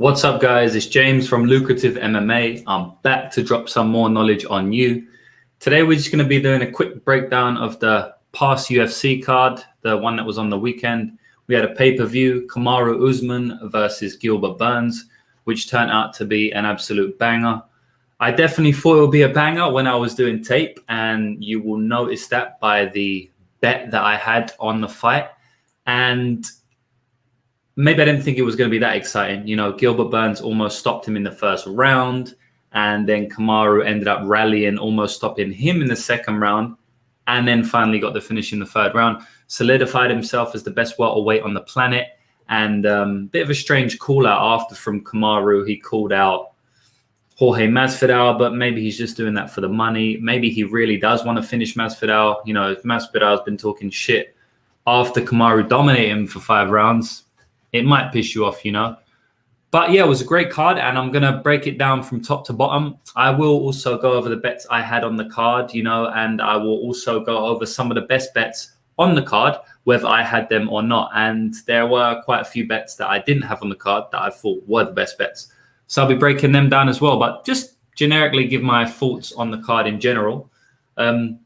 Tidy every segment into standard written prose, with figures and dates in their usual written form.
What's up, guys? It's James from Lucrative MMA. I'm back to drop some more knowledge on you. Today, we're just going to be doing a quick breakdown of the past UFC card, the one that was on the weekend. We had a pay-per-view, Camaro Usman versus Gilbert Burns, which turned out to be an absolute banger. I definitely thought it would be a banger when I was doing tape, and you will notice that by the bet that I had on the fight. And maybe I didn't think it was going to be that exciting. You know, Gilbert Burns almost stopped him in the first round, and then Camaro ended up rallying, almost stopping him in the second round, and then finally got the finish in the third round. Solidified himself as the best welterweight on the planet, and bit of a strange call out after from Camaro. He called out Jorge Masvidal, but maybe he's just doing that for the money. Maybe he really does want to finish Masvidal. You know, if Masvidal's been talking shit after Camaro dominated him for 5 rounds, it might piss you off, you know. But yeah, it was a great card, and I'm going to break it down from top to bottom. I will also go over the bets I had on the card, you know, and I will also go over some of the best bets on the card, whether I had them or not. And there were quite a few bets that I didn't have on the card that I thought were the best bets. So I'll be breaking them down as well, but just generically give my thoughts on the card in general. So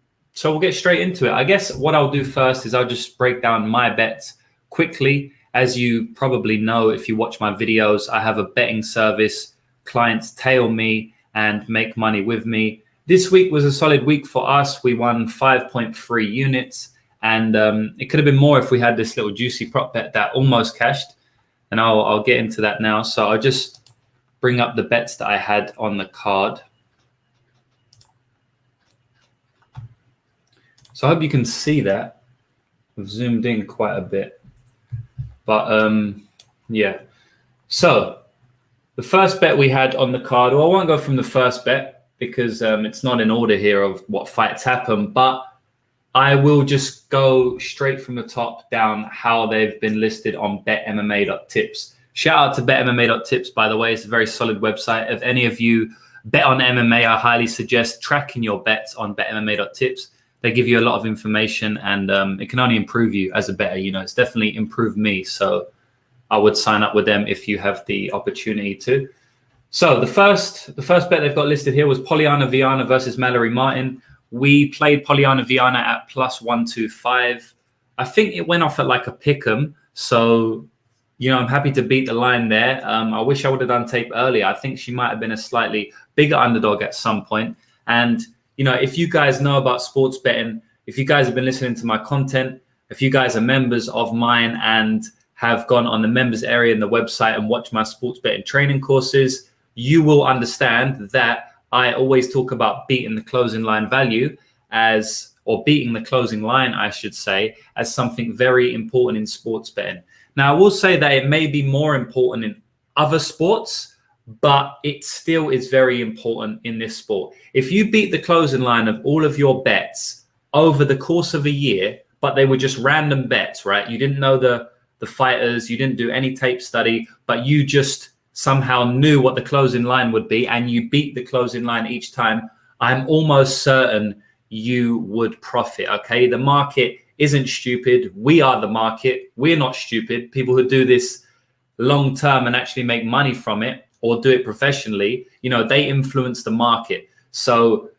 we'll get straight into it. I guess what I'll do first is I'll just break down my bets quickly. As you probably know, if you watch my videos, I have a betting service. Clients tail me and make money with me. This week was a solid week for us. We won 5.3 units, and it could have been more if we had this little juicy prop bet that almost cashed. And I'll get into that now. So I'll just bring up the bets that I had on the card. So I hope you can see that. I've zoomed in quite a bit. But yeah, so the first bet we had on the card, well, I won't go from the first bet because it's not in order here of what fights happen, but I will just go straight from the top down how they've been listed on betmma.tips. Shout out to betmma.tips, by the way. It's a very solid website. If any of you bet on MMA, I highly suggest tracking your bets on betmma.tips. They give you a lot of information, and it can only improve you as a bettor. You know, it's definitely improved me. So I would sign up with them if you have the opportunity to. So the first bet they've got listed here was Pollyanna Viana versus Mallory Martin. We played Pollyanna Viana at +125. I think it went off at like a pick'em. So, you know, I'm happy to beat the line there. I wish I would have done tape earlier. I think she might have been a slightly bigger underdog at some point. And you know, if you guys know about sports betting, if you guys have been listening to my content, if you guys are members of mine and have gone on the members area in the website and watched my sports betting training courses, you will understand that I always talk about beating the closing line value beating the closing line, I should say, as something very important in sports betting. Now, I will say that it may be more important in other sports, but it still is very important in this sport. If you beat the closing line of all of your bets over the course of a year, but they were just random bets, right? You didn't know the fighters, you didn't do any tape study, but you just somehow knew what the closing line would be and you beat the closing line each time, I'm almost certain you would profit, okay? The market isn't stupid. We are the market. We're not stupid. People who do this long term and actually make money from it, or do it professionally, you know, they influence the market. So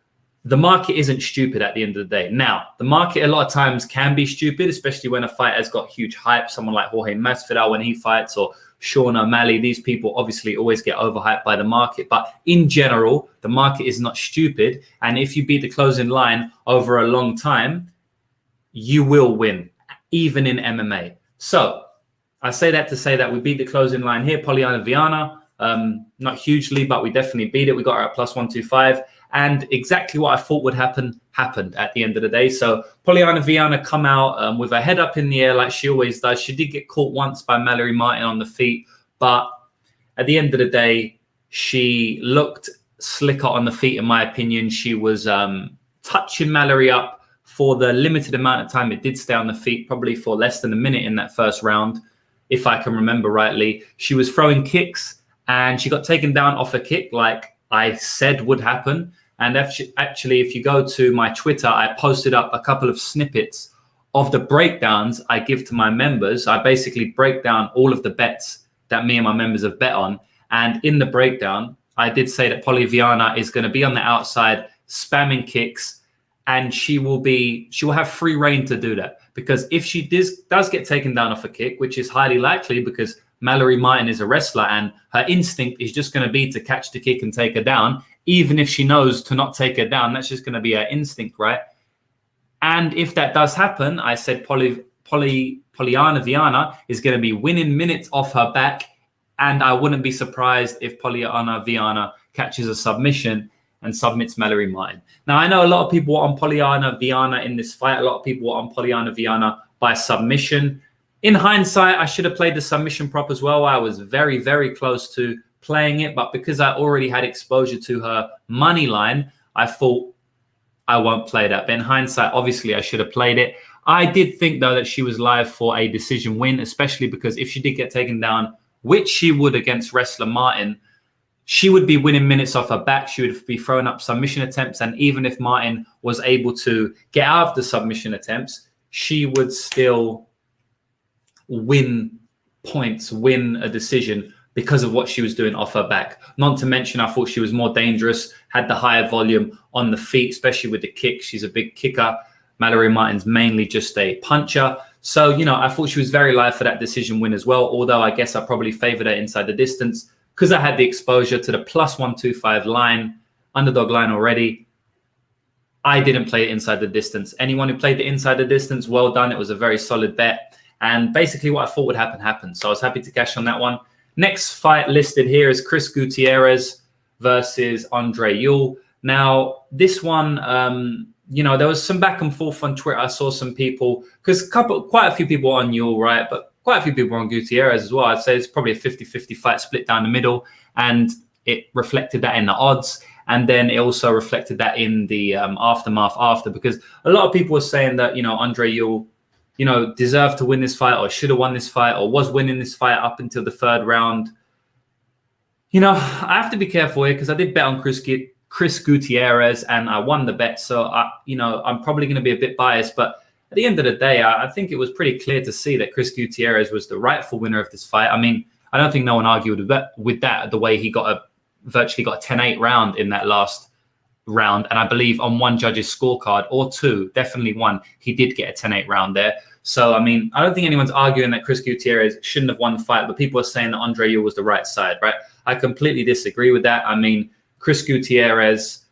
the market isn't stupid at the end of the day. Now, the market a lot of times can be stupid, especially when a fight has got huge hype. Someone like Jorge Masvidal when he fights, or Sean O'Malley, these people obviously always get overhyped by the market. But in general, the market is not stupid. And if you beat the closing line over a long time, you will win, even in MMA. So I say that to say that we beat the closing line here, Pollyanna Viana. Not hugely, but we definitely beat it. We got her at +125, and exactly what I thought would happen happened at the end of the day. So Pollyanna Viana come out with her head up in the air like she always does. She did get caught once by Mallory Martin on the feet, but at the end of the day, she looked slicker on the feet, in my opinion. She was touching Mallory up for the limited amount of time it did stay on the feet, probably for less than a minute in that first round, if I can remember rightly. She was throwing kicks, and she got taken down off a kick like I said would happen. And actually, if you go to my Twitter, I posted up a couple of snippets of the breakdowns I give to my members. I basically break down all of the bets that me and my members have bet on. And in the breakdown, I did say that Viana is going to be on the outside, spamming kicks, and she will have free reign to do that. Because if she does get taken down off a kick, which is highly likely because Mallory Martin is a wrestler and her instinct is just going to be to catch the kick and take her down, even if she knows to not take her down, that's just going to be her instinct, right? And if that does happen, I said Pollyanna Viana is going to be winning minutes off her back, and I wouldn't be surprised if Pollyanna Viana catches a submission and submits Mallory Martin. Now, I know a lot of people were on Pollyanna Viana in this fight. A lot of people were on Pollyanna Viana by submission. In hindsight, I should have played the submission prop as well. I was very, very close to playing it, but because I already had exposure to her money line, I thought I won't play that. But in hindsight, obviously, I should have played it. I did think, though, that she was live for a decision win, especially because if she did get taken down, which she would against wrestler Martin, she would be winning minutes off her back. She would be throwing up submission attempts. And even if Martin was able to get out of the submission attempts, she would still win points, win a decision because of what she was doing off her back. Not to mention, I thought she was more dangerous, had the higher volume on the feet, especially with the kick. She's a big kicker. Mallory Martin's mainly just a puncher. So, I thought she was very live for that decision win as well, although I guess I probably favored her inside the distance because I had the exposure to the plus 125 line, underdog line already. I didn't play it inside the distance. Anyone who played the inside the distance, well done. It was a very solid bet. And basically what I thought would happen happened. So I was happy to cash on that one. Next fight listed here is Chris Gutierrez versus Andre Ewell. Now, this one, there was some back and forth on Twitter. I saw some people, because quite a few people on Ewell, right? But quite a few people on Gutierrez as well. I'd say it's probably a 50-50 fight split down the middle. And it reflected that in the odds. And then it also reflected that in the aftermath after, because a lot of people were saying that, Andre Ewell, deserved to win this fight or should have won this fight or was winning this fight up until the third round. I have to be careful here because I did bet on Chris Gutierrez and I won the bet. So, I'm probably going to be a bit biased. But at the end of the day, I think it was pretty clear to see that Chris Gutierrez was the rightful winner of this fight. I mean, I don't think no one argued with that, the way he virtually got a 10-8 round in that last round. And I believe on one judge's scorecard, or two, definitely one, he did get a 10-8 round there. So, I mean, I don't think anyone's arguing that Chris Gutierrez shouldn't have won the fight, but people are saying that Andre Ewell was the right side, right? I completely disagree with that. I mean, Chris Gutierrez,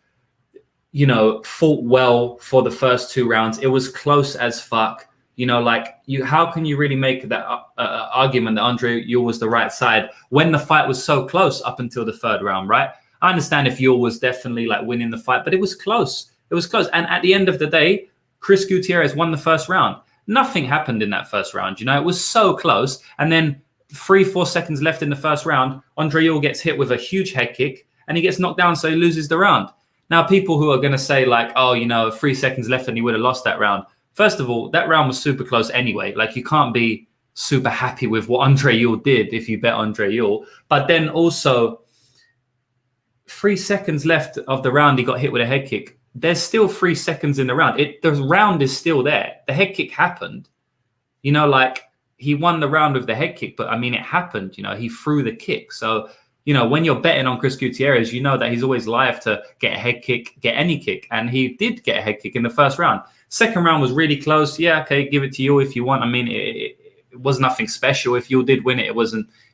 fought well for the first two rounds. It was close as fuck. How can you really make that argument that Andre Ewell was the right side when the fight was so close up until the third round, right? I understand if Ewell was definitely winning the fight, but it was close. It was close. And at the end of the day, Chris Gutierrez won the first round. Nothing happened in that first round. It was so close. And then 3-4 seconds left in the first round, Andre Ewell gets hit with a huge head kick and he gets knocked down. So he loses the round. Now, people who are going to say 3 seconds left and he would have lost that round. First of all, that round was super close anyway. You can't be super happy with what Andre Ewell did if you bet Andre Ewell. But then also, 3 seconds left of the round, he got hit with a head kick. There's still 3 seconds in the round. The round is still there. The head kick happened. He won the round with the head kick, but I mean, it happened. He threw the kick. So, when you're betting on Chris Gutierrez, that he's always live to get a head kick, get any kick. And he did get a head kick in the first round. Second round was really close. Yeah, okay, give it to you if you want. I mean, it was nothing special. If you did win it,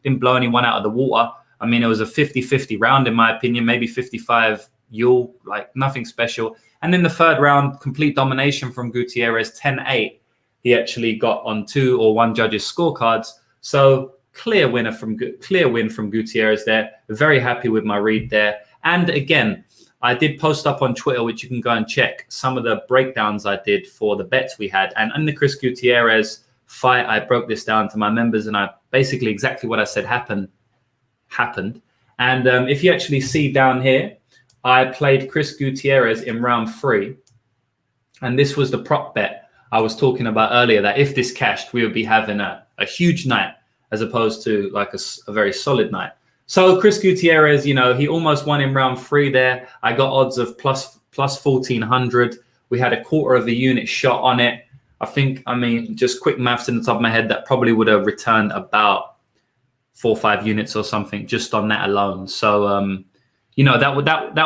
didn't blow anyone out of the water. I mean, it was a 50-50 round, in my opinion, maybe 55 Ewell, nothing special. And then the third round, complete domination from Gutierrez, 10-8. He actually got on 2 or 1 judge's scorecards. So clear win from Gutierrez there. Very happy with my read there. And again, I did post up on Twitter, which you can go and check, some of the breakdowns I did for the bets we had. And in the Chris Gutierrez fight, I broke this down to my members and I basically exactly what I said happened. And if you actually see down here, I played Chris Gutierrez in round 3. And this was the prop bet I was talking about earlier, that if this cashed, we would be having a huge night as opposed to a very solid night. So Chris Gutierrez, he almost won in round 3 there. I got odds of plus 1,400. We had a quarter of a unit shot on it. I mean, just quick maths in the top of my head, that probably would have returned about 4 or 5 units or something just on that alone. So, you know, that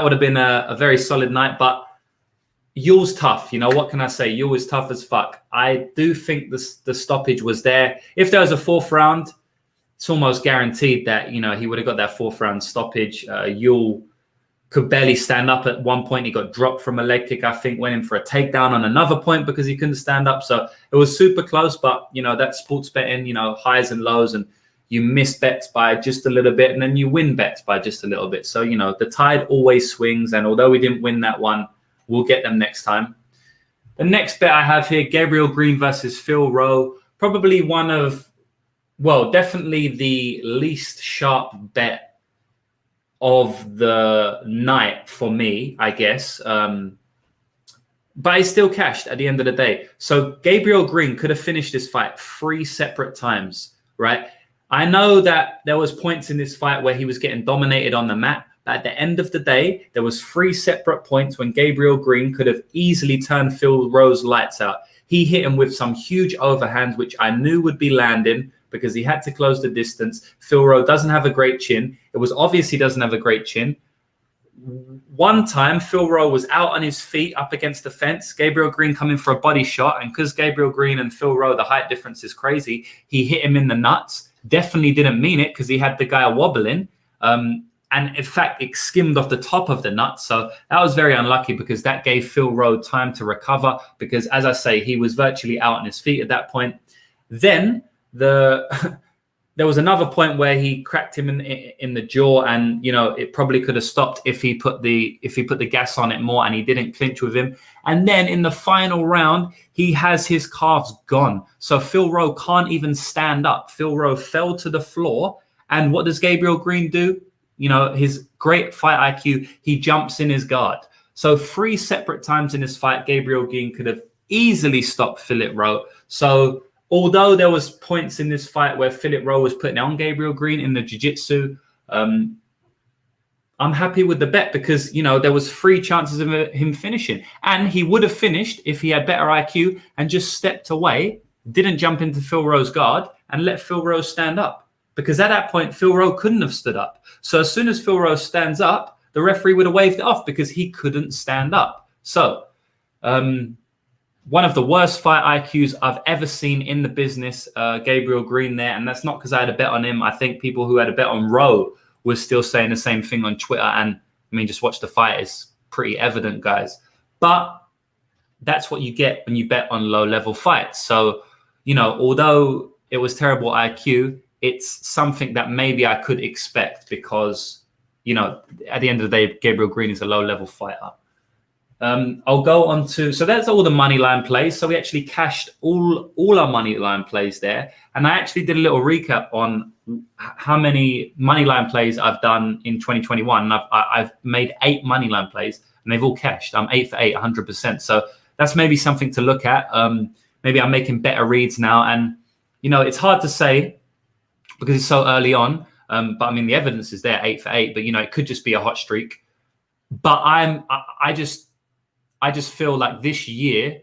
would have been a very solid night. But Yule's tough. You know, what can I say? Yule is tough as fuck. I do think the stoppage was there. If there was a 4th round, it's almost guaranteed that, you know, he would have got that 4th round stoppage. Yule could barely stand up at one point. He got dropped from a leg kick, I think, went in for a takedown on another point because he couldn't stand up. So it was super close. But, you know, that's sports betting, you know, highs and lows. And you miss bets by just a little bit and then you win bets by just a little bit. So, you know, the tide always swings. And although we didn't win that one, we'll get them next time. The next bet I have here, Gabriel Green versus Phil Rowe. Probably one of, well, definitely the least sharp bet of the night for me, I guess. But it still cashed at the end of the day. So Gabriel Green could have finished this fight 3 separate times, right? I know that there was points in this fight where he was getting dominated on the mat. But at the end of the day, there was 3 separate points when Gabriel Green could have easily turned Phil Rowe's lights out. He hit him with some huge overhands, which I knew would be landing because he had to close the distance. Phil Rowe doesn't have a great chin. It was obvious he doesn't have a great chin. One time, Phil Rowe was out on his feet up against the fence. Gabriel Green coming for a body shot. And because Gabriel Green and Phil Rowe, the height difference is crazy, he hit him in the nuts. Definitely didn't mean it because he had the guy wobbling. And in fact, it skimmed off the top of the nuts. So that was very unlucky because that gave Phil Rowe time to recover because, as I say, he was virtually out on his feet at that point. Then there was another point where he cracked him in the jaw, and you know it probably could have stopped if he put the gas on it more, and he didn't clinch with him. And then in the final round, he has his calves gone, so Phil Rowe can't even stand up. Phil Rowe fell to the floor, and what does Gabriel Green do? You know, his great fight IQ, he jumps in his guard. So 3 separate times in this fight, Gabriel Green could have easily stopped Philip Rowe. So although there was points in this fight where Philip Rowe was putting on Gabriel Green in the jiu-jitsu, I'm happy with the bet because, you know, there was 3 chances of him finishing. And he would have finished if he had better IQ and just stepped away, didn't jump into Phil Rowe's guard and let Phil Rowe stand up. Because at that point, Phil Rowe couldn't have stood up. So as soon as Phil Rowe stands up, the referee would have waved it off because he couldn't stand up. So one of the worst fight IQs I've ever seen in the business, Gabriel Green there. And that's not because I had a bet on him. I think people who had a bet on Rowe were still saying the same thing on Twitter. And I mean, just watch the fight. It's pretty evident, guys. But that's what you get when you bet on low-level fights. So, you know, although it was terrible IQ, it's something that maybe I could expect because, you know, at the end of the day, Gabriel Green is a low-level fighter. I'll go on to, so that's all the money line plays. So we actually cashed all our money line plays there. And I actually did a little recap on how many money line plays I've done in 2021. And I've made 8 money line plays and they've all cashed. I'm 8 for 8, 100%. So that's maybe something to look at. Maybe I'm making better reads now. And, you know, it's hard to say because it's so early on. But I mean, the evidence is there, 8 for 8, but you know, it could just be a hot streak. But I just feel like this year,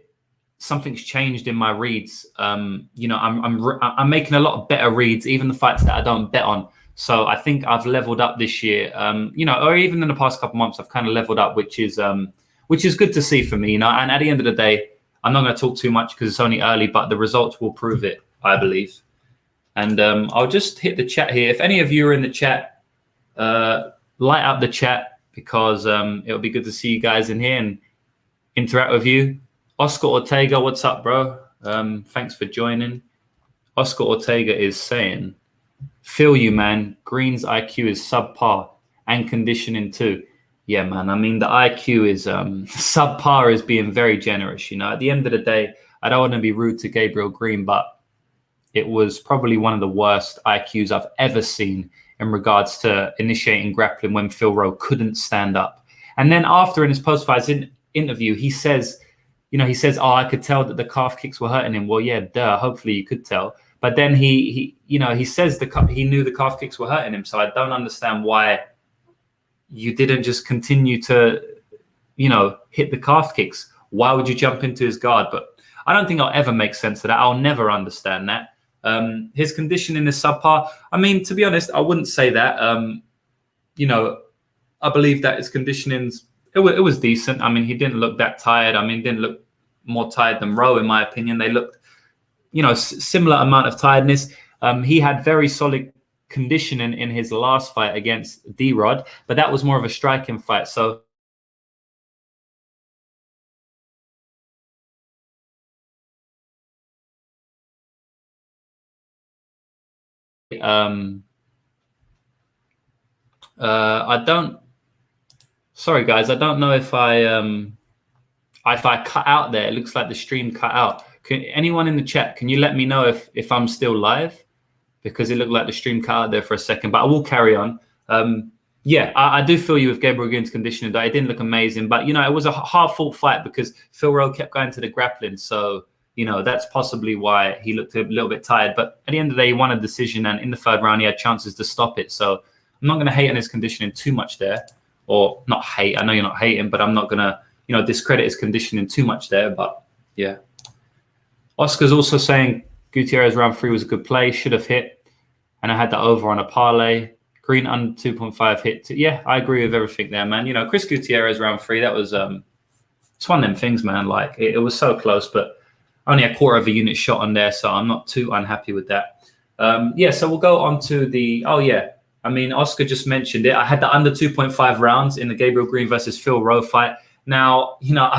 something's changed in my reads. You know, I'm making a lot of better reads, even the fights that I don't bet on. So I think I've leveled up this year, you know, or even in the past couple months, I've kind of leveled up, which is good to see for me, you know, and at the end of the day, I'm not going to talk too much because it's only early, but the results will prove it, I believe. And I'll just hit the chat here. If any of you are in the chat, light up the chat because it'll be good to see you guys in here and interact with you. Oscar Ortega, what's up, bro? Thanks for joining. Oscar Ortega is saying, feel you, man. Green's IQ is subpar and conditioning too. Yeah, man. I mean, the IQ is subpar is being very generous. You know, at the end of the day, I don't want to be rude to Gabriel Green, but it was probably one of the worst IQs I've ever seen in regards to initiating grappling when Phil Rowe couldn't stand up. And then after in his post-fight interview, he says, oh, I could tell that the calf kicks were hurting him. Well, yeah, duh. Hopefully you could tell. But then he says he knew the calf kicks were hurting him. So I don't understand why you didn't just continue to, you know, hit the calf kicks. Why would you jump into his guard? But I don't think I'll ever make sense of that. I'll never understand that. His conditioning is subpar. I mean, to be honest, I wouldn't say that. You know, I believe that his conditioning's it was decent. I mean, he didn't look that tired. I mean, he didn't look more tired than Rohl, in my opinion. They looked, you know, similar amount of tiredness. He had very solid conditioning in his last fight against D-Rod, but that was more of a striking fight. So I don't. Sorry, guys. I don't know if I cut out there. It looks like the stream cut out. Can anyone in the chat? Can you let me know if I'm still live? Because it looked like the stream cut out there for a second. But I will carry on. Yeah, I do feel you with Gabriel Gun's conditioning. It didn't look amazing, but you know, it was a hard-fought fight because Phil Rowe kept going to the grappling. So you know, that's possibly why he looked a little bit tired. But at the end of the day, he won a decision, and in the third round, he had chances to stop it. So I'm not going to hate on his conditioning too much there, or not hate. I know you're not hating, but I'm not going to, you know, discredit his conditioning too much there. But yeah, Oscar's also saying Gutierrez round 3 was a good play, should have hit, and I had that over on a parlay. Green under 2.5 hit. Yeah, I agree with everything there, man. You know, Chris Gutierrez round 3, that was it's one of them things, man. Like it was so close, but only a quarter of a unit shot on there, so I'm not too unhappy with that. Yeah, so we'll go on to the. Oh yeah, I mean, Oscar just mentioned it. I had the under 2.5 rounds in the Gabriel Green versus Phil Rowe fight. Now, you know,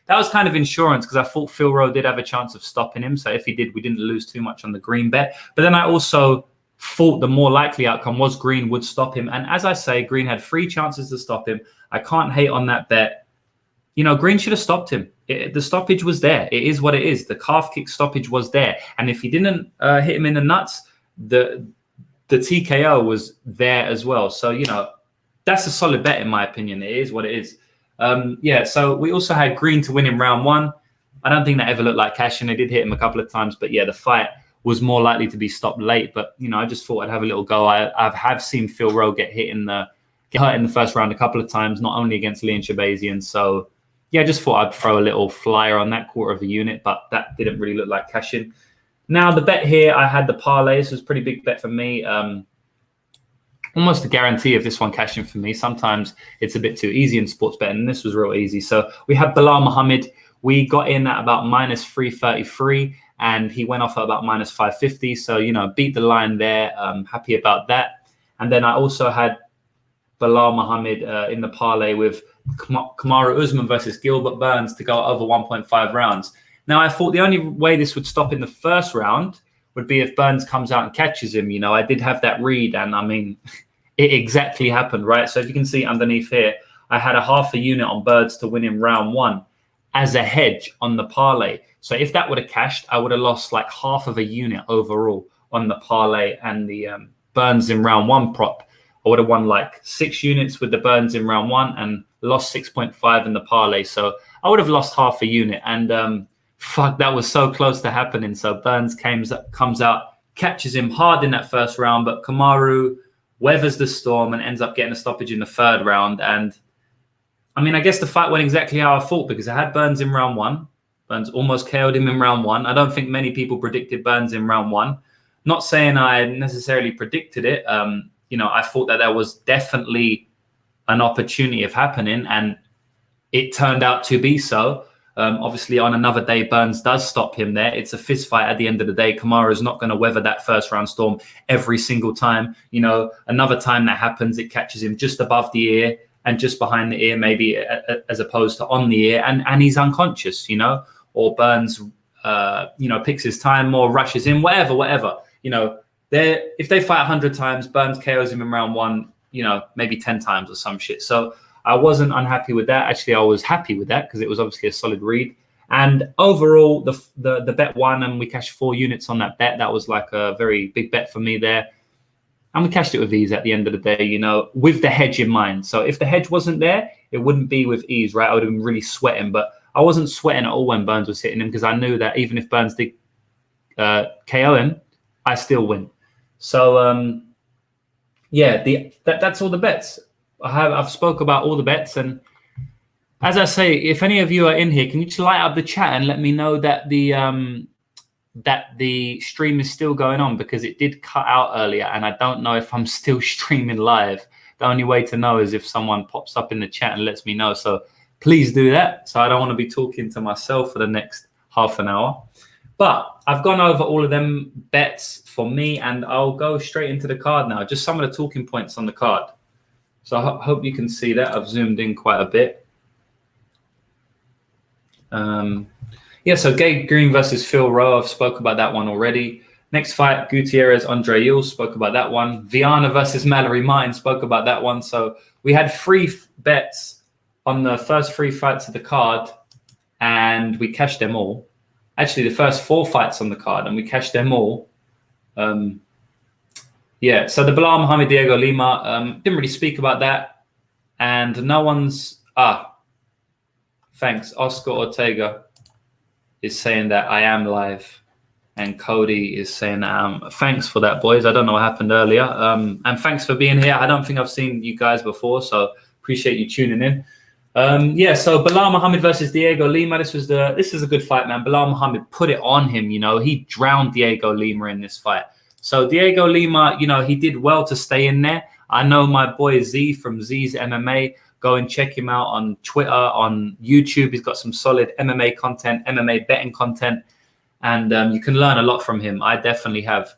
that was kind of insurance because I thought Phil Rowe did have a chance of stopping him. So if he did, we didn't lose too much on the Green bet. But then I also thought the more likely outcome was Green would stop him. And as I say, Green had 3 chances to stop him. I can't hate on that bet. You know, Green should have stopped him. The stoppage was there. It is what it is. The calf kick stoppage was there. And if he didn't hit him in the nuts, the TKO was there as well. So, you know, that's a solid bet in my opinion. It is what it is. Yeah, so we also had Green to win in round 1. I don't think that ever looked like cash, and they did hit him a couple of times. But yeah, the fight was more likely to be stopped late. But, you know, I just thought I'd have a little go. I have seen Phil Rowe get hurt in the first round a couple of times, not only against Leon Shabazian. So, yeah, I just thought I'd throw a little flyer on that quarter of a unit, but that didn't really look like cashing. Now, the bet here, I had the parlay. This was a pretty big bet for me. Almost a guarantee of this one cashing for me. Sometimes it's a bit too easy in sports betting, and this was real easy. So we had Bilal Muhammad. We got in at about minus 333, and he went off at about minus 550. So, you know, beat the line there. Happy about that. And then I also had Bilal Muhammad in the parlay with Camaro Usman versus Gilbert Burns to go over 1.5 rounds. Now, I thought the only way this would stop in the first round would be if Burns comes out and catches him. You know, I did have that read, and I mean, it exactly happened, right? So if you can see underneath here, I had a half a unit on Burns to win in round 1 as a hedge on the parlay. So if that would have cashed, I would have lost like half of a unit overall on the parlay and the Burns in round 1 prop. I would have won like 6 units with the Burns in round 1 and lost 6.5 in the parlay. So I would have lost half a unit. And fuck, that was so close to happening. So Burns comes out, catches him hard in that first round, but Kamaru weathers the storm and ends up getting a stoppage in the third round. And I mean, I guess the fight went exactly how I thought, because I had Burns in round 1. Burns almost KO'd him in round 1. I don't think many people predicted Burns in round 1. Not saying I necessarily predicted it. You know, I thought that there was definitely an opportunity of happening, and it turned out to be so. Obviously, on another day, Burns does stop him there. It's a fist fight at the end of the day. Kamaru's not going to weather that first round storm every single time. You know, another time that happens, it catches him just above the ear and just behind the ear, maybe as opposed to on the ear, and he's unconscious, you know, or Burns, you know, picks his time more, rushes in, whatever. You know, if they fight 100 times, Burns KOs him in round 1, you know, maybe 10 times or some shit. So I wasn't unhappy with that. Actually, I was happy with that because it was obviously a solid read. And overall, the bet won, and we cashed 4 units on that bet. That was like a very big bet for me there. And we cashed it with ease at the end of the day, you know, with the hedge in mind. So if the hedge wasn't there, it wouldn't be with ease, right? I would have been really sweating. But I wasn't sweating at all when Burns was hitting him, because I knew that even if Burns did KO him, I still win. So, yeah, that's all the bets. I've spoke about all the bets, and as I say, if any of you are in here, can you just light up the chat and let me know that the that the stream is still going on, because it did cut out earlier and I don't know if I'm still streaming live. The only way to know is if someone pops up in the chat and lets me know. So please do that. So I don't want to be talking to myself for the next half an hour. But I've gone over all of them bets for me, and I'll go straight into the card now. Just some of the talking points on the card. So I hope you can see that. I've zoomed in quite a bit. So Gabe Green versus Phil Rowe. I've spoke about that one already. Next fight, Gutierrez, Andre Ewell. Spoke about that one. Viana versus Mallory Martin. Spoke about that one. So we had 3 bets on the first 3 fights of the card, and we cashed them all. Actually, the first 4 fights on the card, and we cashed them all. So the Belal Muhammad Diego Lima, didn't really speak about that. And no one's... thanks. Oscar Ortega is saying that I am live. And Cody is saying, thanks for that, boys. I don't know what happened earlier. And thanks for being here. I don't think I've seen you guys before, so appreciate you tuning in. So Belal Muhammad versus Diego Lima. This is a good fight, man. Belal Muhammad put it on him, he drowned Diego Lima in this fight. So Diego Lima, he did well to stay in there. I know my boy Z from Z's MMA. Go and check him out on Twitter, on YouTube. He's got some solid MMA content, MMA betting content, and you can learn a lot from him. I definitely have.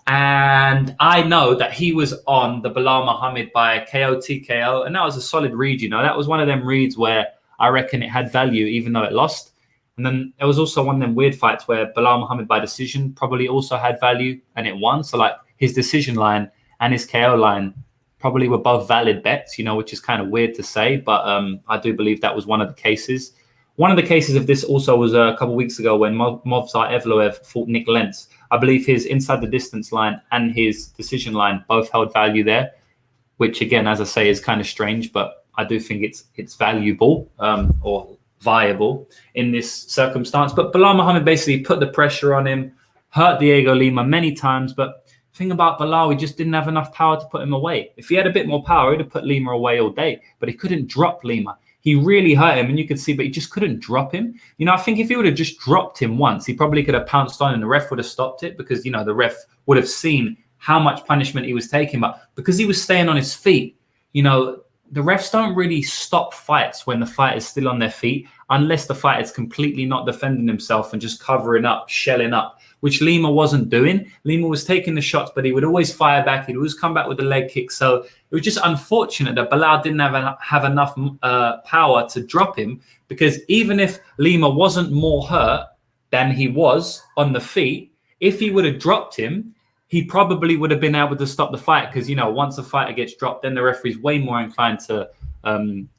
And I know that he was on the Belal Muhammad by KO TKO, and that was a solid read. That was one of them reads where I reckon it had value, even though it lost. And then there was also one of them weird fights where Belal Muhammad by decision probably also had value and it won. So like his decision line and his KO line probably were both valid bets, which is kind of weird to say, but I do believe that was one of the cases. One of the cases of this also was a couple of weeks ago when Movsar Evloev fought Nick Lentz. I believe his inside the distance line and his decision line both held value there, which again, as I say, is kind of strange, but I do think it's valuable or viable in this circumstance. But Belal Muhammad basically put the pressure on him, hurt Diego Lima many times, but the thing about Belal, he just didn't have enough power to put him away. If he had a bit more power, he'd have put Lima away all day, but he couldn't drop Lima. He really hurt him, and you could see, but he just couldn't drop him. I think if he would have just dropped him once, he probably could have pounced on and the ref would have stopped it, because, the ref would have seen how much punishment he was taking. But because he was staying on his feet, the refs don't really stop fights when the fighter is still on their feet, unless the fighter is completely not defending himself and just covering up, shelling up, which Lima wasn't doing. Lima was taking the shots, but he would always fire back. He'd always come back with the leg kick. So it was just unfortunate that Belal didn't have enough power to drop him, because even if Lima wasn't more hurt than he was on the feet, if he would have dropped him, he probably would have been able to stop the fight, because, once a fighter gets dropped, then the referee's way more inclined to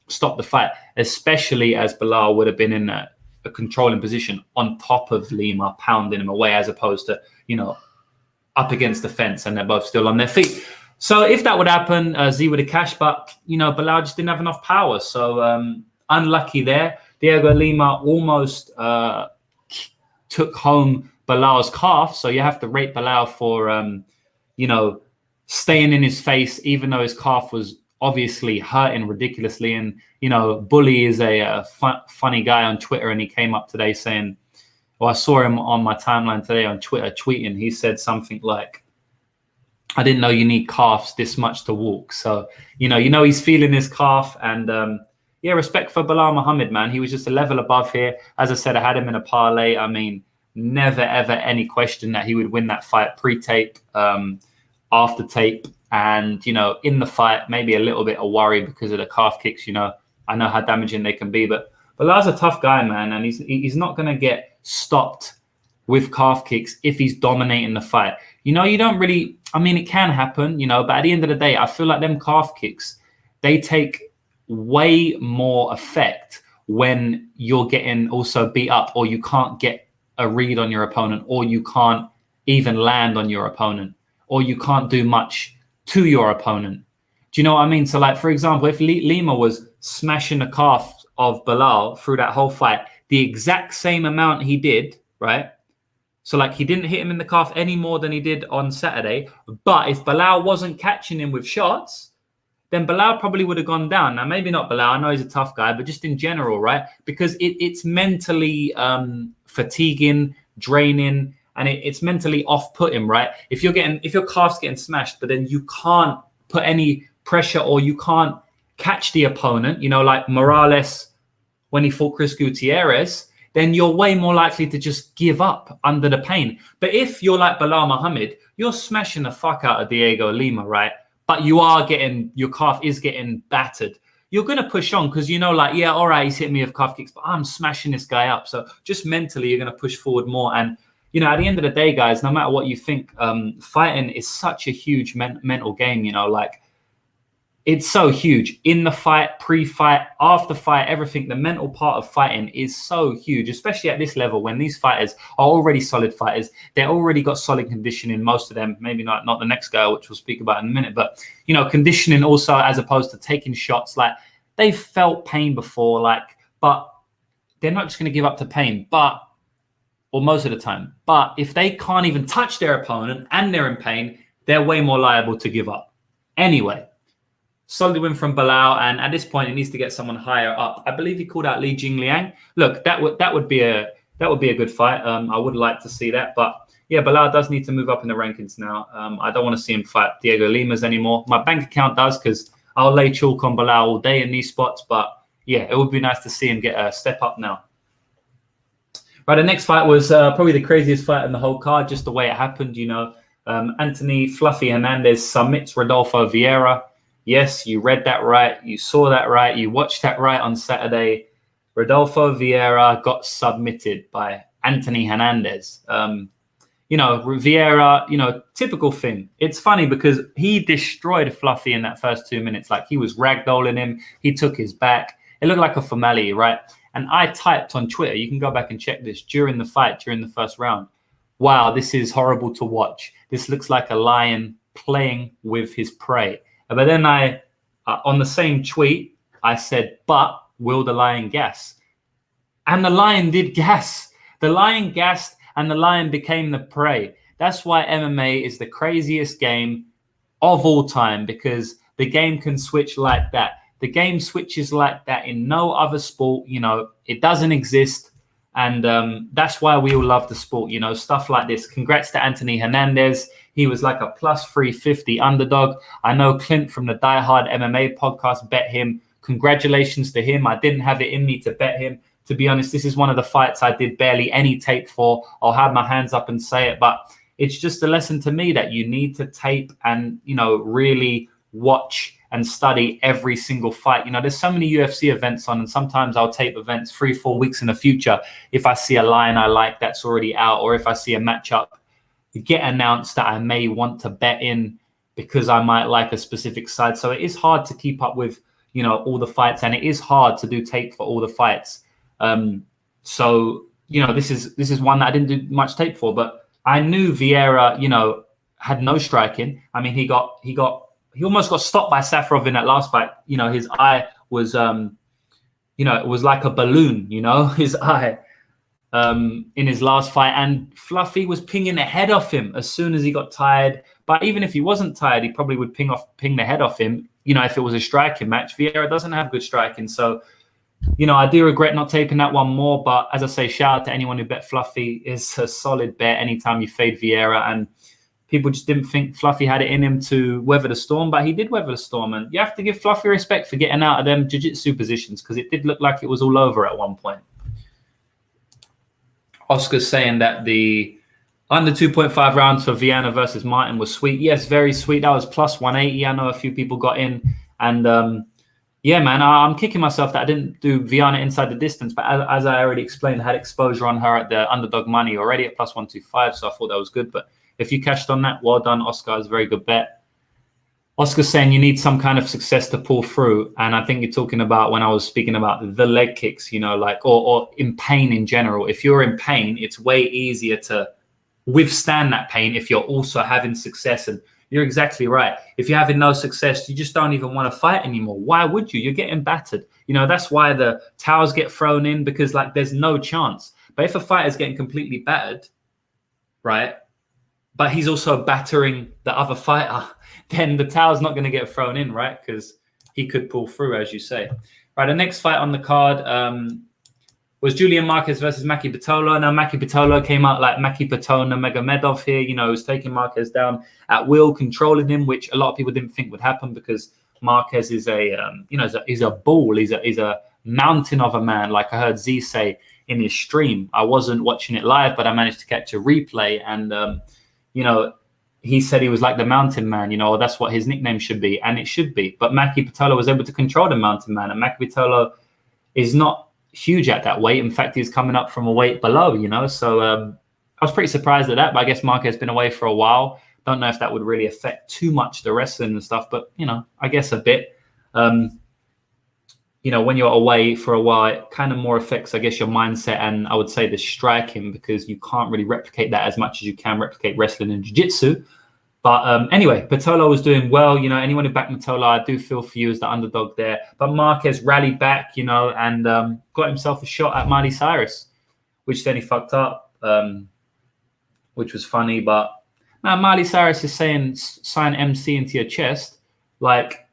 stop the fight, especially as Belal would have been in a controlling position on top of Lima, pounding him away, as opposed to, up against the fence and they're both still on their feet. So if that would happen, Z would have cashed, but, Belal just didn't have enough power. So unlucky there. Diego Lima almost took home Belal's calf. So you have to rate Belal for, staying in his face, even though his calf was obviously hurting ridiculously. And, Bully is a funny guy on Twitter. And he came up today saying, I saw him on my timeline today on Twitter tweeting. He said something like, I didn't know you need calves this much to walk. So, he's feeling his calf. And, respect for Belal Muhammad, man. He was just a level above here. As I said, I had him in a parlay. I mean, never, ever any question that he would win that fight pre-tape, after tape. And, in the fight, maybe a little bit of worry because of the calf kicks. I know how damaging they can be. But Belal's a tough guy, man. And he's not going to get stopped with calf kicks if he's dominating the fight. You don't really, it can happen, but at the end of the day, I feel like them calf kicks, they take way more effect when you're getting also beat up, or you can't get a read on your opponent, or you can't even land on your opponent, or you can't do much to your opponent. Do you know what I mean? So like, for example, if Lima was smashing the calf of Belal through that whole fight, the exact same amount he did, right? So like, he didn't hit him in the calf any more than he did on Saturday. But if Belal wasn't catching him with shots, then Belal probably would have gone down. Now, maybe not Belal. I know he's a tough guy, but just in general, right? Because it's mentally fatiguing, draining. and it's mentally off-putting, right? If your calf's getting smashed, but then you can't put any pressure or you can't catch the opponent, you know, like Morales when he fought Chris Gutierrez, then you're way more likely to just give up under the pain. But if you're like Bilal Muhammad, you're smashing the fuck out of Diego Lima, right? But your calf is getting battered. You're going to push on because you know, like, yeah, all right, he's hitting me with calf kicks, but I'm smashing this guy up. So just mentally, you're going to push forward more. And, you know, at the end of the day, guys, no matter what you think, fighting is such a huge mental game, you know, like, it's so huge. In the fight, pre-fight, after fight, everything, the mental part of fighting is so huge, especially at this level when these fighters are already solid fighters. They're already got solid conditioning, most of them, maybe not the next guy, which we'll speak about in a minute, but, you know, conditioning also as opposed to taking shots. Like, they've felt pain before, like, but they're not just going to give up to pain, or most of the time. But if they can't even touch their opponent and they're in pain, they're way more liable to give up. Anyway. Solid win from Bilal, and at this point, he needs to get someone higher up. I believe he called out Li Jingliang. Look, that would be a good fight. I would like to see that, but yeah, Bilal does need to move up in the rankings now. I don't want to see him fight Diego Limas anymore. My bank account does, because I'll lay chalk on Bilal all day in these spots. But yeah, it would be nice to see him get a step up now. Right, the next fight was probably the craziest fight in the whole card, just the way it happened. You know, Anthony Fluffy Hernandez submits Rodolfo Vieira. Yes, you read that right. You saw that right. You watched that right on Saturday. Rodolfo Vieira got submitted by Anthony Hernandez. You know, Vieira, you know, typical thing. It's funny because he destroyed Fluffy in that first 2 minutes. Like, he was ragdolling him. He took his back. It looked like a formality, right? And I typed on Twitter, you can go back and check this, during the fight, during the first round. Wow, this is horrible to watch. This looks like a lion playing with his prey. But then on the same tweet, I said, but will the lion gas? And the lion did gas. The lion gassed and the lion became the prey. That's why MMA is the craziest game of all time, because the game can switch like that. The game switches like that in no other sport. You know, it doesn't exist. And that's why we all love the sport, you know, stuff like this. Congrats to Anthony Hernandez. He was like a plus 350 underdog. I know Clint from the Die Hard MMA podcast bet him. Congratulations to him. I didn't have it in me to bet him. To be honest, this is one of the fights I did barely any tape for. I'll have my hands up and say it. But it's just a lesson to me that you need to tape and, you know, really watch and study every single fight. You know, there's so many UFC events on, and sometimes I'll tape events 3-4 weeks in the future. If I see a line I like that's already out, or if I see a matchup get announced that I may want to bet in because I might like a specific side. So it is hard to keep up with, you know, all the fights, and it is hard to do tape for all the fights. So, you know, this is one that I didn't do much tape for, but I knew Vieira, you know, had no striking. I mean, he almost got stopped by Safarov in that last fight. You know, his eye was, you know, it was like a balloon, you know, his eye in his last fight. And Fluffy was pinging the head off him as soon as he got tired. But even if he wasn't tired, he probably would ping the head off him, you know, if it was a striking match. Vieira doesn't have good striking. So, you know, I do regret not taping that one more. But as I say, shout out to anyone who bet Fluffy. It's a solid bet anytime you fade Vieira. And people just didn't think Fluffy had it in him to weather the storm, but he did weather the storm. And you have to give Fluffy respect for getting out of them jiu-jitsu positions, because it did look like it was all over at one point. Oscar's saying that the under 2.5 rounds for Viana versus Martin was sweet. Yes, very sweet. That was plus 180. I know a few people got in. And yeah, man, I'm kicking myself that I didn't do Viana inside the distance. But as I already explained, I had exposure on her at the underdog money already at plus 125. So I thought that was good. But if you cashed on that, well done, Oscar. It's a very good bet. Oscar's saying you need some kind of success to pull through. And I think you're talking about when I was speaking about the leg kicks, you know, like, or in pain in general. If you're in pain, it's way easier to withstand that pain if you're also having success. And you're exactly right. If you're having no success, you just don't even want to fight anymore. Why would you? You're getting battered. You know, that's why the towels get thrown in, because like there's no chance. But if a fighter's getting completely battered, right, but he's also battering the other fighter, then the towel's not going to get thrown in, right? Because he could pull through, as you say. Right, the next fight on the card, was Julian Marquez versus Mackie Pitolo. Now, Mackie Pitolo came out like Mackie Pitona Megomedov here. You know, he was taking Marquez down at will, controlling him, which a lot of people didn't think would happen because Marquez is he's a bull. He's a mountain of a man. Like I heard Z say in his stream. I wasn't watching it live, but I managed to catch a replay. And, he said he was like the mountain man, that's what his nickname should be. And it should be. But Mackie Pitolo was able to control the mountain man. And Mackie Pitolo is not huge at that weight. In fact, he's coming up from a weight below, So I was pretty surprised at that. But I guess Marquez has been away for a while. Don't know if that would really affect too much the wrestling and stuff. But, I guess a bit. When you're away for a while, it kind of more affects, I guess, your mindset and I would say the striking because you can't really replicate that as much as you can replicate wrestling and jiu-jitsu. But anyway, Pitolo was doing well. Anyone who backed Pitolo, I do feel for you as the underdog there. But Marquez rallied back, and got himself a shot at Miley Cyrus, which then he fucked up, which was funny. But now Miley Cyrus is saying sign MC into your chest. Like,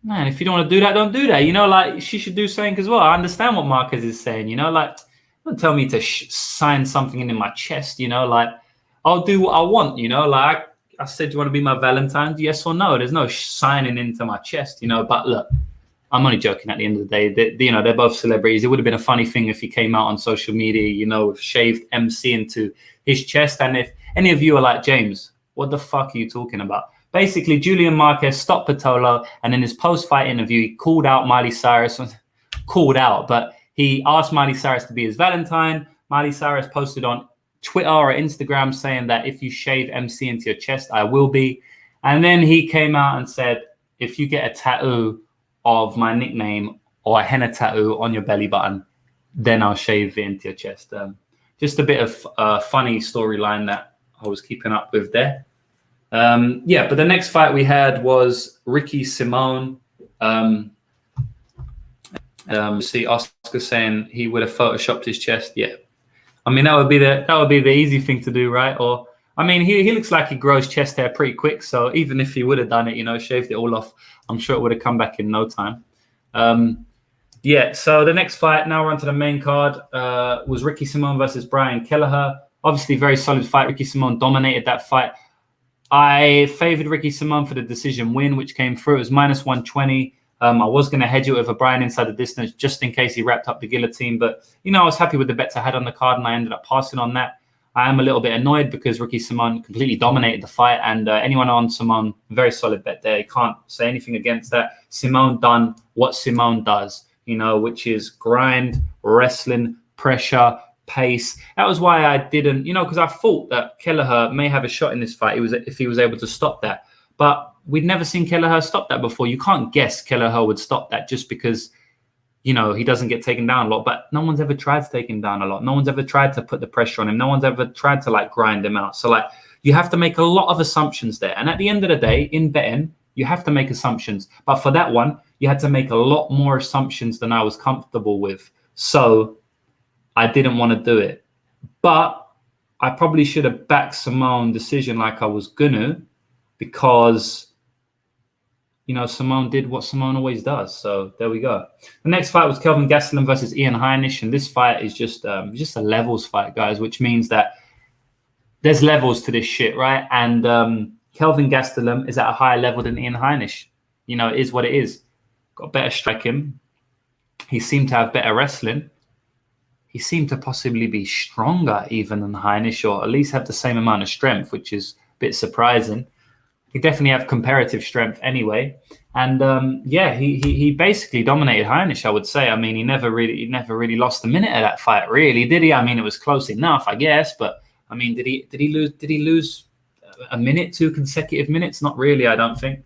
man, if you don't want to do that, don't do that. Like she should do something as well. I understand what Marquez is saying, like, don't tell me to sign something in my chest, like, I'll do what I want, like I said, you want to be my Valentine? Yes or no? There's no signing into my chest, but look, I'm only joking at the end of the day. They're both celebrities. It would have been a funny thing if he came out on social media, with shaved MC into his chest. And if any of you are like, James, what the fuck are you talking about? Basically, Julian Marquez stopped Pitolo, and in his post-fight interview, he called out Miley Cyrus. But he asked Miley Cyrus to be his Valentine. Miley Cyrus posted on Twitter or Instagram saying that if you shave MC into your chest, I will be. And then he came out and said, if you get a tattoo of my nickname or a henna tattoo on your belly button, then I'll shave it into your chest. Just a bit of funny storyline that I was keeping up with there. But the next fight we had was Ricky Simone. See Oscar saying he would have photoshopped his chest. Yeah, I mean that would be the easy thing to do, right? Or I mean he looks like he grows chest hair pretty quick. So even if he would have done it, shaved it all off, I'm sure it would have come back in no time. So the next fight, now we're on to the main card, was Ricky Simone versus Brian Kelleher. Obviously, very solid fight. Ricky Simone dominated that fight. I favored Ricky Simone for the decision win, which came through. It was minus 120. I was going to hedge it with a Brian inside the distance just in case he wrapped up the guillotine. But, I was happy with the bets I had on the card, and I ended up passing on that. I am a little bit annoyed because Ricky Simone completely dominated the fight. And anyone on Simone, very solid bet there. You can't say anything against that. Simone done what Simone does, which is grind, wrestling, pressure, pace. That was why I didn't, because I thought that Kelleher may have a shot in this fight if he was able to stop that. But we'd never seen Kelleher stop that before. You can't guess Kelleher would stop that just because, he doesn't get taken down a lot. But no one's ever tried to take him down a lot. No one's ever tried to put the pressure on him. No one's ever tried to grind him out. So you have to make a lot of assumptions there. And at the end of the day, in betting, you have to make assumptions. But for that one, you had to make a lot more assumptions than I was comfortable with. So I didn't want to do it. But I probably should have backed Simone's decision like I was gonna, because Simone did what Simone always does. So there we go. The next fight was Kelvin Gaslin versus Ian Highnesh, and this fight is just a levels fight, guys, which means that there's levels to this shit, right? And Kelvin Gastelum is at a higher level than Ian Highnesh. It is what it is. Got better striking. He seemed to have better wrestling. He seemed to possibly be stronger even than Highnesh, or at least have the same amount of strength, which is a bit surprising. He definitely have comparative strength anyway. And he basically dominated Highnesh, I would say. I mean, he never really lost a minute of that fight, really, did he? I mean, it was close enough, I guess, but I mean, did he lose a minute, 2 consecutive minutes? Not really, I don't think.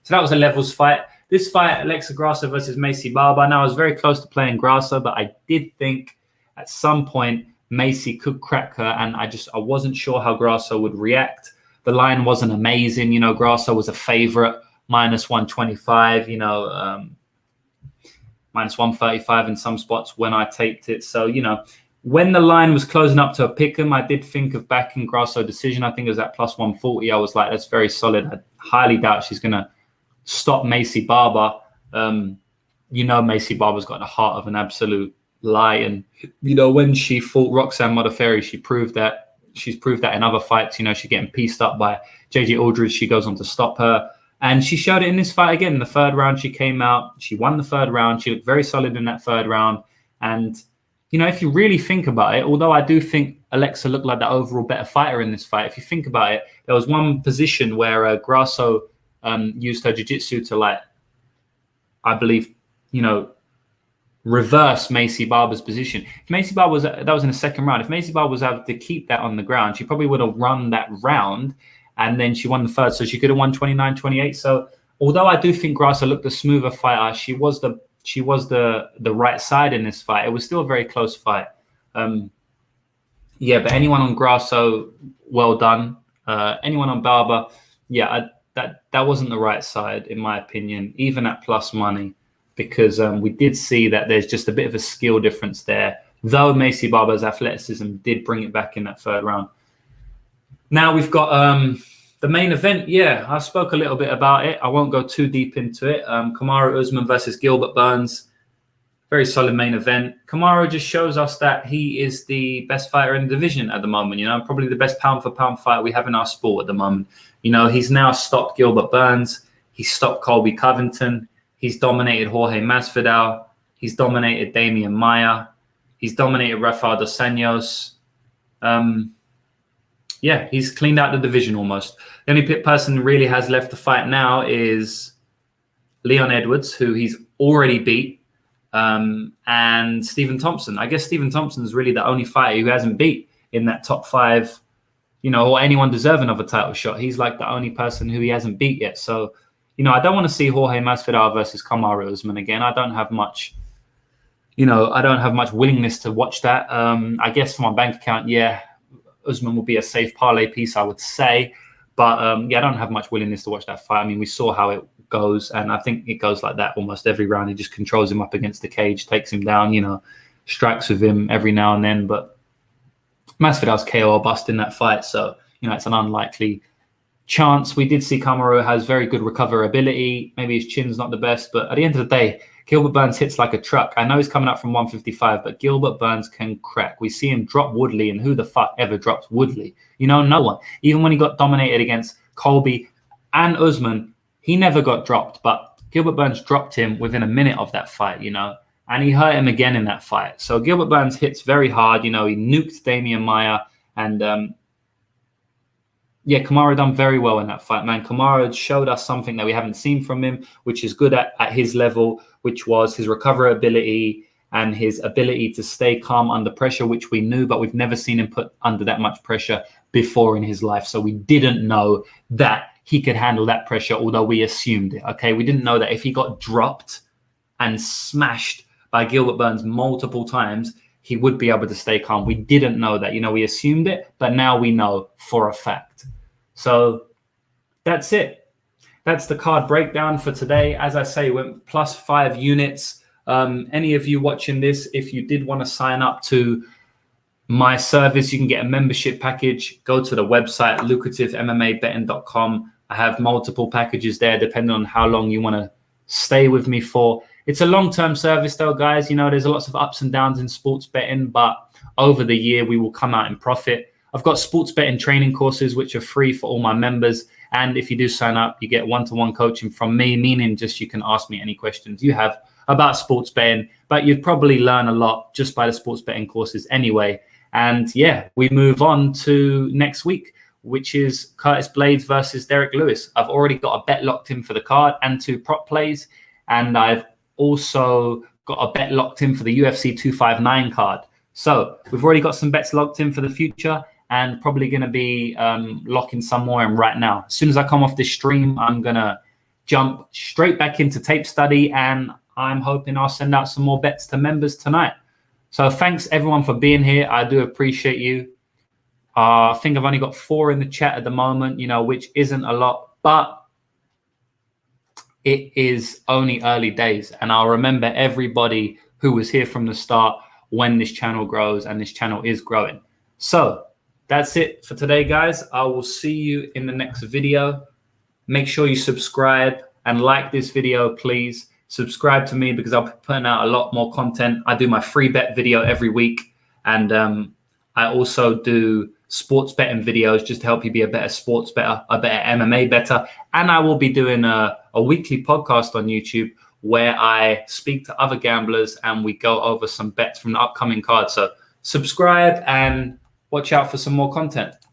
So that was a levels fight. This fight, Alexa Grasso versus Macy Barber. Now, I was very close to playing Grasso, but I did think at some point Macy could crack her, and I wasn't sure how Grasso would react. The line wasn't amazing. Grasso was a favorite, minus 125, minus 135 in some spots when I taped it. So, when the line was closing up to a pick'em, I did think of backing Grasso decision. I think it was at plus 140. I was like, that's very solid. I highly doubt she's going to stop Macy Barber. Macy Barber's got the heart of an absolute lion. When she fought Roxanne Modafferi, she proved that. She's proved that in other fights. She's getting pieced up by JJ Aldridge. She goes on to stop her. And she showed it in this fight again. In the third round, she came out. She won the third round. She looked very solid in that third round. And, if you really think about it, although I do think Alexa looked like the overall better fighter in this fight, if you think about it, there was one position where Grasso used her jiu-jitsu to, I believe, reverse Macy Barber's position. If Macy Barber that was in the second round. If Macy Barber was able to keep that on the ground, she probably would have run that round, and then she won the third, so she could have won 29-28. So although I do think Grasso looked the smoother fighter, she was the right side in this fight. It was still a very close fight. But anyone on Grasso, well done. Anyone on Barber, that wasn't the right side, in my opinion, even at plus money, because we did see that there's just a bit of a skill difference there, though Macy Barber's athleticism did bring it back in that third round. Now we've got the main event. I spoke a little bit about it. I won't go too deep into it. Camaro Usman versus Gilbert Burns. Very solid main event. Camaro just shows us that he is the best fighter in the division at the moment. Probably the best pound-for-pound fighter we have in our sport at the moment. He's now stopped Gilbert Burns. He's stopped Colby Covington. He's dominated Jorge Masvidal. He's dominated Damian Maia. He's dominated Rafael dos Anjos. He's cleaned out the division almost. The only person who really has left to fight now is Leon Edwards, who he's already beat, and Stephen Thompson. I guess Stephen Thompson is really the only fighter who hasn't beat in that top five, or anyone deserving of a title shot. He's like the only person who he hasn't beat yet. So, I don't want to see Jorge Masvidal versus Camaro Usman again. I don't have much willingness to watch that. I guess for my bank account, Usman will be a safe parlay piece, I would say. But, I don't have much willingness to watch that fight. I mean, we saw how it goes, and I think it goes like that almost every round. He just controls him up against the cage, takes him down, strikes with him every now and then. But Masvidal's KO or bust in that fight, so, it's an unlikely chance. We did see Camaro has very good recoverability. Maybe his chin's not the best, but at the end of the day, Gilbert Burns hits like a truck. I know he's coming up from 155, but Gilbert Burns can crack. We see him drop Woodley, and who the fuck ever drops Woodley? No one. Even when he got dominated against Colby and Usman, he never got dropped, but Gilbert Burns dropped him within a minute of that fight, and he hurt him again in that fight. So Gilbert Burns hits very hard. He nuked Damian Maia, and Camaro done very well in that fight, man. Camaro showed us something that we haven't seen from him, which is good at his level, which was his recoverability and his ability to stay calm under pressure, which we knew, but we've never seen him put under that much pressure before in his life. So we didn't know that he could handle that pressure, although we assumed it, okay? We didn't know that if he got dropped and smashed by Gilbert Burns multiple times, he would be able to stay calm. We didn't know that. We assumed it, but now we know for a fact. So that's it. That's the card breakdown for today. As I say, went plus 5 units. Any of you watching this, if you did want to sign up to my service, you can get a membership package. Go to the website, lucrativemmabetting.com. I have multiple packages there, depending on how long you want to stay with me for. It's a long-term service though, guys. There's lots of ups and downs in sports betting, but over the year, we will come out in profit. I've got sports betting training courses, which are free for all my members. And if you do sign up, you get one-to-one coaching from me, meaning just you can ask me any questions you have about sports betting, but you'd probably learn a lot just by the sports betting courses anyway. And we move on to next week, which is Curtis Blades versus Derek Lewis. I've already got a bet locked in for the card and 2 prop plays. And I've also got a bet locked in for the UFC 259 card. So we've already got some bets locked in for the future, and probably going to be locking some more in right now. As soon as I come off this stream, I'm going to jump straight back into tape study, and I'm hoping I'll send out some more bets to members tonight. So thanks, everyone, for being here. I do appreciate you. I think I've only got 4 in the chat at the moment, which isn't a lot, but it is only early days. And I'll remember everybody who was here from the start when this channel grows, and this channel is growing. So that's it for today, guys. I will see you in the next video. Make sure you subscribe and like this video, please, subscribe to me because I'll be putting out a lot more content. I do my free bet video every week. And I also do sports betting videos just to help you be a better sports bettor, a better MMA bettor. And I will be doing a weekly podcast on YouTube where I speak to other gamblers and we go over some bets from the upcoming card. So subscribe and watch out for some more content.